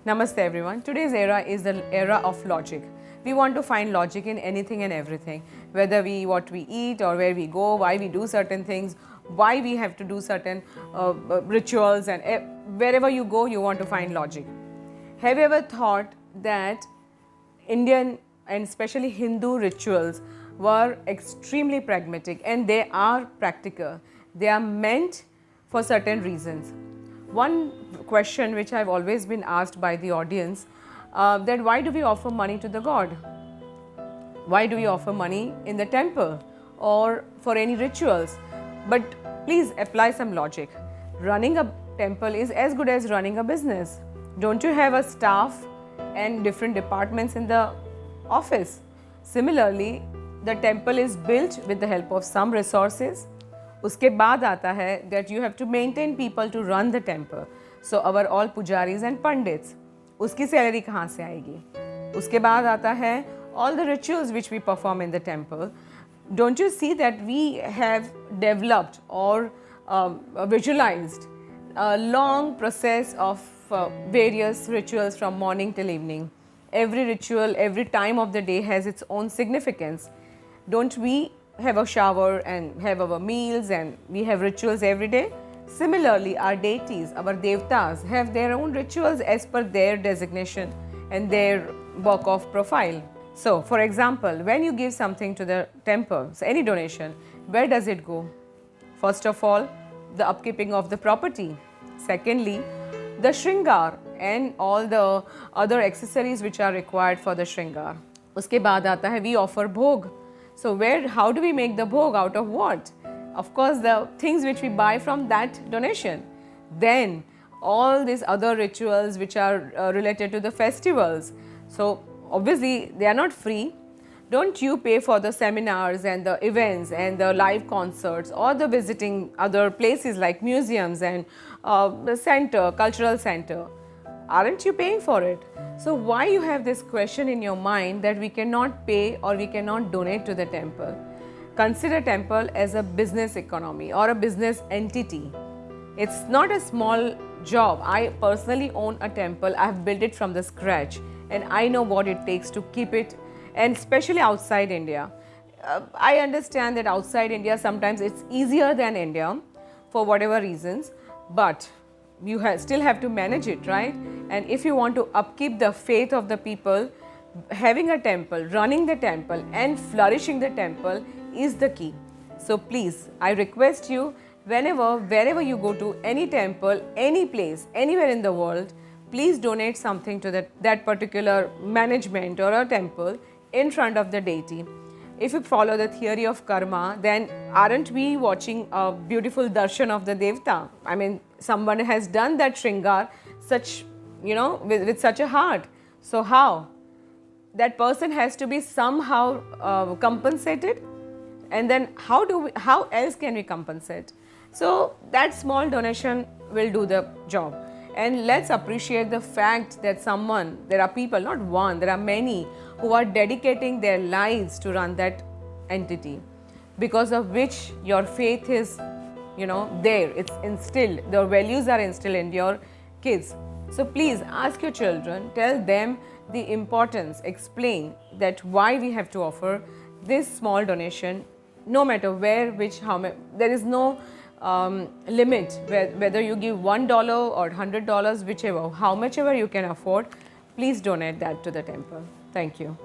Namaste everyone. Today's era is the era of logic. We want to find logic in anything and everything, whether what we eat or where we go, why we do certain things, why we have to do certain rituals, and wherever you go, you want to find logic. Have you ever thought that Indian and especially Hindu rituals were extremely pragmatic, and they are practical? They are meant for certain reasons. One question which I've always been asked by the audience, that why do we offer money to the god? Why do we offer money in the temple or for any rituals? But please apply some logic. Running a temple is as good as running a business. Don't you have a staff and different departments in the office? Similarly, the temple is built with the help of some resources. उसके बाद आता है that you have to maintain people to run the temple. So our all pujaris and pandits, उसकी salary कहाँ से आएगी? उसके बाद आता है all the rituals which we perform in the temple. Don't you see that we have developed or visualized a long process of various rituals from morning till evening? Every ritual, every time of the day has its own significance. Don't we have a shower and have our meals and we have rituals every day? Similarly, our deities, our devtas have their own rituals as per their designation and their work of profile. So, for example, when you give something to the temple, so any donation, where does it go? First of all, the upkeeping of the property. Secondly, the shringar and all the other accessories which are required for the shringar. उसके बाद आता है we offer bhog. So how do we make the bhog? Out of what? Of course, the things which we buy from that donation. Then all these other rituals which are related to the festivals. So obviously they are not free. Don't you pay for the seminars and the events and the live concerts or the visiting other places like museums and the center, cultural center? Aren't you paying for it? So why you have this question in your mind that we cannot pay or we cannot donate to the temple? Consider temple as a business economy or a business entity. It's not a small job. I personally own a temple. I have built it from the scratch and I know what it takes to keep it, and especially outside India. I understand that outside India sometimes it's easier than India for whatever reasons, but you still have to manage it, right? And if you want to upkeep the faith of the people, having a temple, running the temple and flourishing the temple is the key. So please, I request you, wherever you go to any temple, any place, anywhere in the world, please donate something to that particular management or a temple in front of the deity. If you follow the theory of karma, then aren't we watching a beautiful darshan of the devta? I mean, someone has done that shringar with such a heart. So how? That person has to be somehow compensated, and then how else can we compensate? So that small donation will do the job. And let's appreciate the fact that there are people, not one, there are many who are dedicating their lives to run that entity, because of which your faith is, there. It's instilled. The values are instilled in your kids. So please ask your children, tell them the importance, explain that why we have to offer this small donation, no matter where, how many. There is no limit, whether you give $1 or $100, whichever, how much ever you can afford, please donate that to the temple. Thank you.